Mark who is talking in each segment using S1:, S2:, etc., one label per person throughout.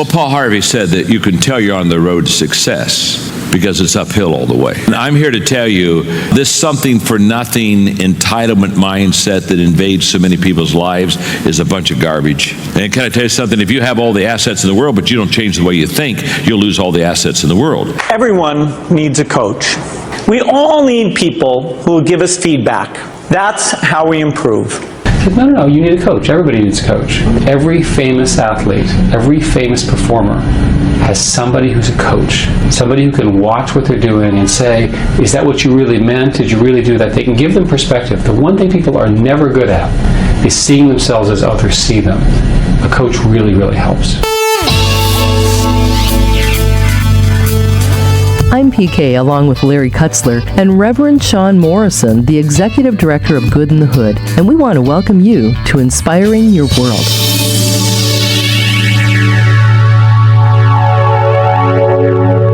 S1: Well, Paul Harvey said that you can tell you're on the road to success because it's uphill all the way. And I'm here to tell you this something-for-nothing entitlement mindset that invades so many people's lives is a bunch of garbage. And can I tell you something? If you have all the assets in the world, but you don't change the way you think, you'll lose all the assets in the world.
S2: Everyone needs a coach. We all need people who will give us feedback. That's how we improve.
S3: No, you need a coach. Everybody needs a coach. Every famous athlete, every famous performer has somebody who's a coach, somebody who can watch what they're doing and say, is that what you really meant? Did you really do that? They can give them perspective. The one thing people are never good at is seeing themselves as others see them. A coach really, really helps.
S4: I'm PK along with Larry Kutzler and Reverend Shawn Morrison, the Executive Director of Good in the Hood, and we want to welcome you to Inspiring Your World.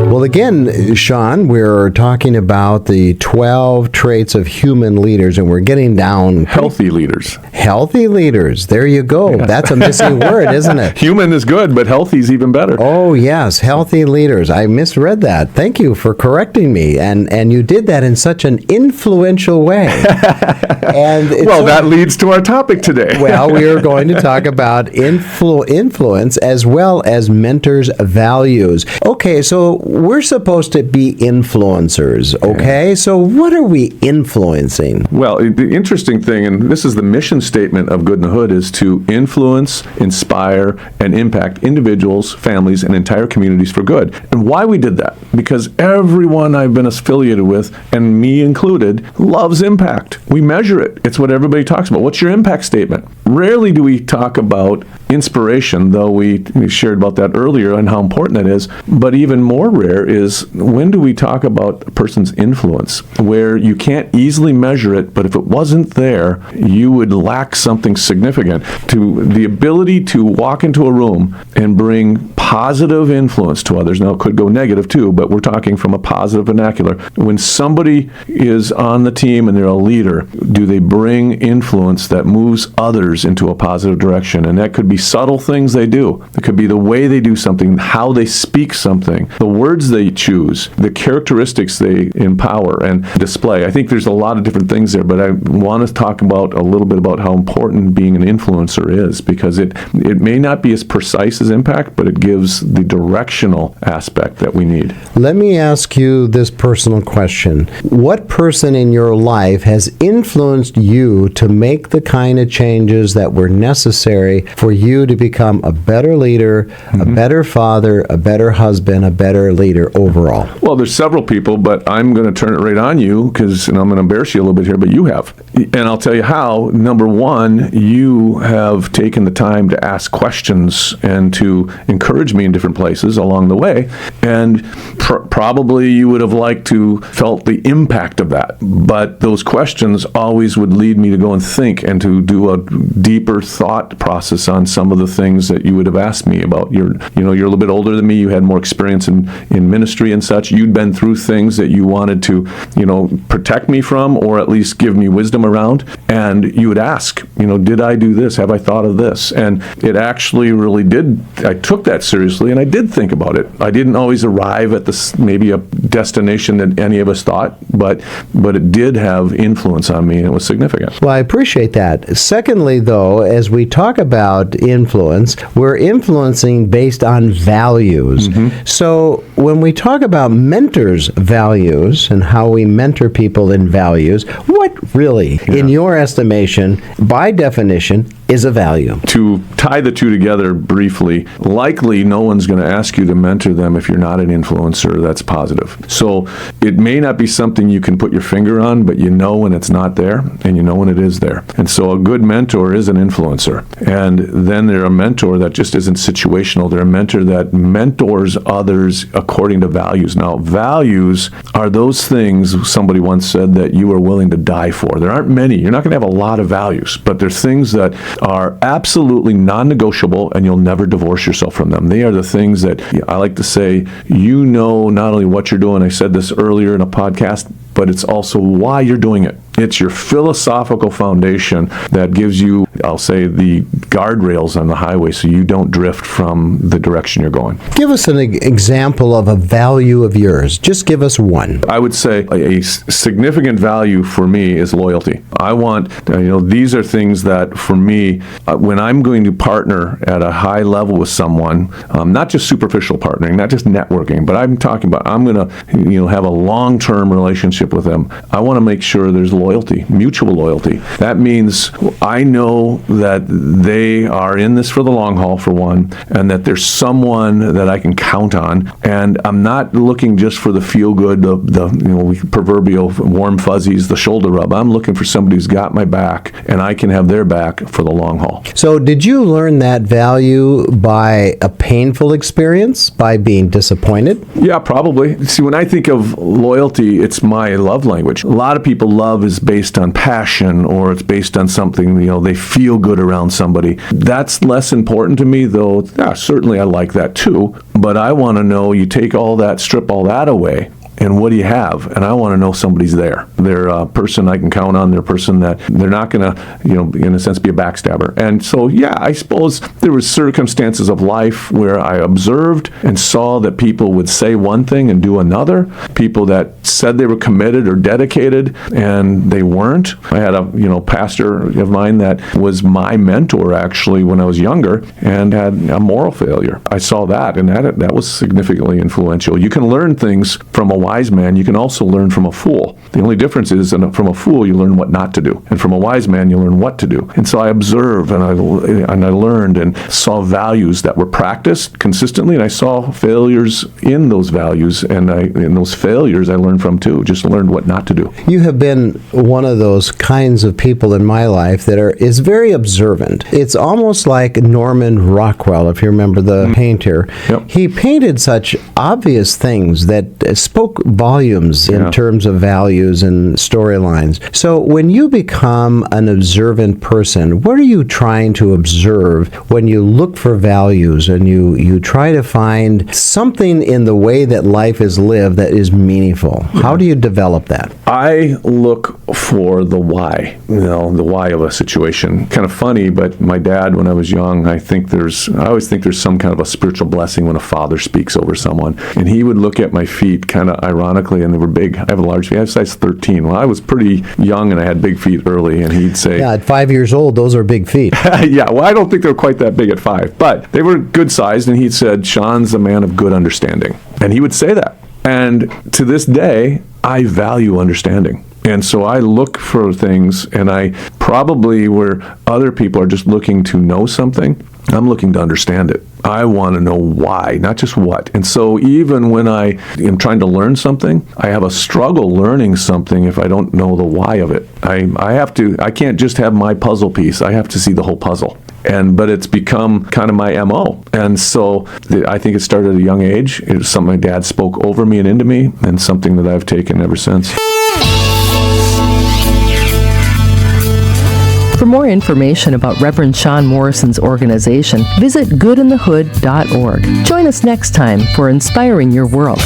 S5: Well, again, Shawn, we're talking about the 12 traits of human leaders, and we're getting down...
S6: Healthy leaders.
S5: Healthy leaders. There you go. Yeah. That's a missing word, isn't it?
S6: Human is good, but healthy is even better.
S5: Oh, yes. Healthy leaders. I misread that. Thank you for correcting me. And you did that in such an influential way. And
S6: that leads to our topic today.
S5: Well, we are going to talk about influence as well as mentors' values. Okay, so we're supposed to be influencers, okay? So what are we influencing?
S6: Well, the interesting thing, and this is the mission statement of Good in the Hood, is to influence, inspire, and impact individuals, families, and entire communities for good. And why we did that? Because everyone I've been affiliated with, and me included, loves impact. We measure it. It's what everybody talks about. What's your impact statement? Rarely do we talk about inspiration, though we shared about that earlier and how important that is. But even more rare is when do we talk about a person's influence, where you can't easily measure it, but if it wasn't there, you would lack something significant. To the ability to walk into a room and bring positive influence to others. Now, it could go negative too, but we're talking from a positive vernacular. When somebody is on the team and they're a leader, do they bring influence that moves others into a positive direction? And that could be subtle things they do. It could be the way they do something, how they speak something, the words they choose, the characteristics they empower and display. I think there's a lot of different things there, but I want to talk about a little bit about how important being an influencer is, because it may not be as precise as impact, but it gives the directional aspect that we need.
S5: Let me ask you this personal question. What person in your life has influenced you to make the kind of changes that were necessary for you to become a better leader, a better father, a better husband, a better leader overall?
S6: Well, there's several people, but I'm going to turn it right on you because, and I'm going to embarrass you a little bit here, but you have. And I'll tell you how. Number one, you have taken the time to ask questions and to encourage me in different places along the way. And probably you would have liked to felt the impact of that. But those questions always would lead me to go and think and to do a deeper thought process on some of the things that you would have asked me about. You're a little bit older than me. You had more experience in ministry and such. You'd been through things that you wanted to, protect me from, or at least give me wisdom around. And you would ask, did I do this? Have I thought of this? And it actually really did. I took that seriously, and I did think about it. I didn't always arrive at maybe a destination that any of us thought, but it did have influence on me, and it was significant.
S5: Well, I appreciate that. Secondly, though, as we talk about influence, we're influencing based on values. So when we talk about mentors' values and how we mentor people in values, what really, in your estimation, by definition, is a value?
S6: To tie the two together briefly, likely no one's going to ask you to mentor them if you're not an influencer that's positive. So it may not be something you can put your finger on, but you know when it's not there, and you know when it is there. And so a good mentor is an influencer. And then they're a mentor that just isn't situational. They're a mentor that mentors others according to values. Now, values are those things, somebody once said, that you are willing to die for. There aren't many. You're not going to have a lot of values, but there's things that are absolutely non-negotiable, and you'll never divorce yourself from them. They are the things that I like to say, not only what you're doing, I said this earlier in a podcast, but it's also why you're doing it. It's your philosophical foundation that gives you, I'll say, the guardrails on the highway so you don't drift from the direction you're going.
S5: Give us an example of a value of yours. Just give us one.
S6: I would say a significant value for me is loyalty. I want, these are things that for me, when I'm going to partner at a high level with someone, not just superficial partnering, not just networking, but I'm talking about I'm going to, have a long-term relationship with them. I want to make sure there's loyalty, mutual loyalty. That means I know that they are in this for the long haul, for one, and that there's someone that I can count on. And I'm not looking just for the feel good, the proverbial warm fuzzies, the shoulder rub. I'm looking for somebody who's got my back, and I can have their back for the long haul.
S5: So did you learn that value by a painful experience, by being disappointed?
S6: Yeah, probably. See, when I think of loyalty, it's my love language. A lot of people, love is based on passion, or it's based on something, they feel good around somebody. That's less important to me, though. Yeah, certainly I like that too. But I want to know, you take all that, strip all that away, and what do you have? And I want to know somebody's there. They're a person I can count on. They're a person that they're not going to, in a sense, be a backstabber. And so, yeah, I suppose there were circumstances of life where I observed and saw that people would say one thing and do another. People that said they were committed or dedicated, and they weren't. I had a, pastor of mine that was my mentor, actually, when I was younger, and had a moral failure. I saw that, and that was significantly influential. You can learn things from a wise man. You can also learn from a fool. The only difference is, from a fool, you learn what not to do, and from a wise man, you learn what to do. And so I observed, and I learned, and saw values that were practiced consistently, and I saw failures in those values, and in those failures, I learned from too. Just learned what not to do.
S5: You have been one of those kinds of people in my life that is very observant. It's almost like Norman Rockwell, if you remember the painter.
S6: Yep.
S5: He painted such obvious things that spoke volumes in terms of values and storylines. So when you become an observant person, what are you trying to observe when you look for values and you try to find something in the way that life is lived that is meaningful? How do you develop that?
S6: I look for the why, the why of a situation. Kind of funny, but my dad, when I was young, I always think there's some kind of a spiritual blessing when a father speaks over someone. And he would look at my feet kind of ironically, and they were big. I have a large feet. I have size 13. Well, I was pretty young, and I had big feet early, and he'd say...
S5: Yeah, at 5 years old, those are big feet.
S6: Yeah, well, I don't think they were quite that big at 5, but they were good sized, and he said, Shawn's a man of good understanding. And he would say that. And to this day, I value understanding. And so I look for things, and I probably, where other people are just looking to know something, I'm looking to understand it. I want to know why, not just what. And so even when I am trying to learn something, I have a struggle learning something if I don't know the why of it. I can't just have my puzzle piece. I have to see the whole puzzle. But it's become kind of my MO. And so I think it started at a young age. It was something my dad spoke over me and into me, and something that I've taken ever since.
S4: For more information about Reverend Shawn Morrison's organization, visit goodinthehood.org. Join us next time for Inspiring Your World.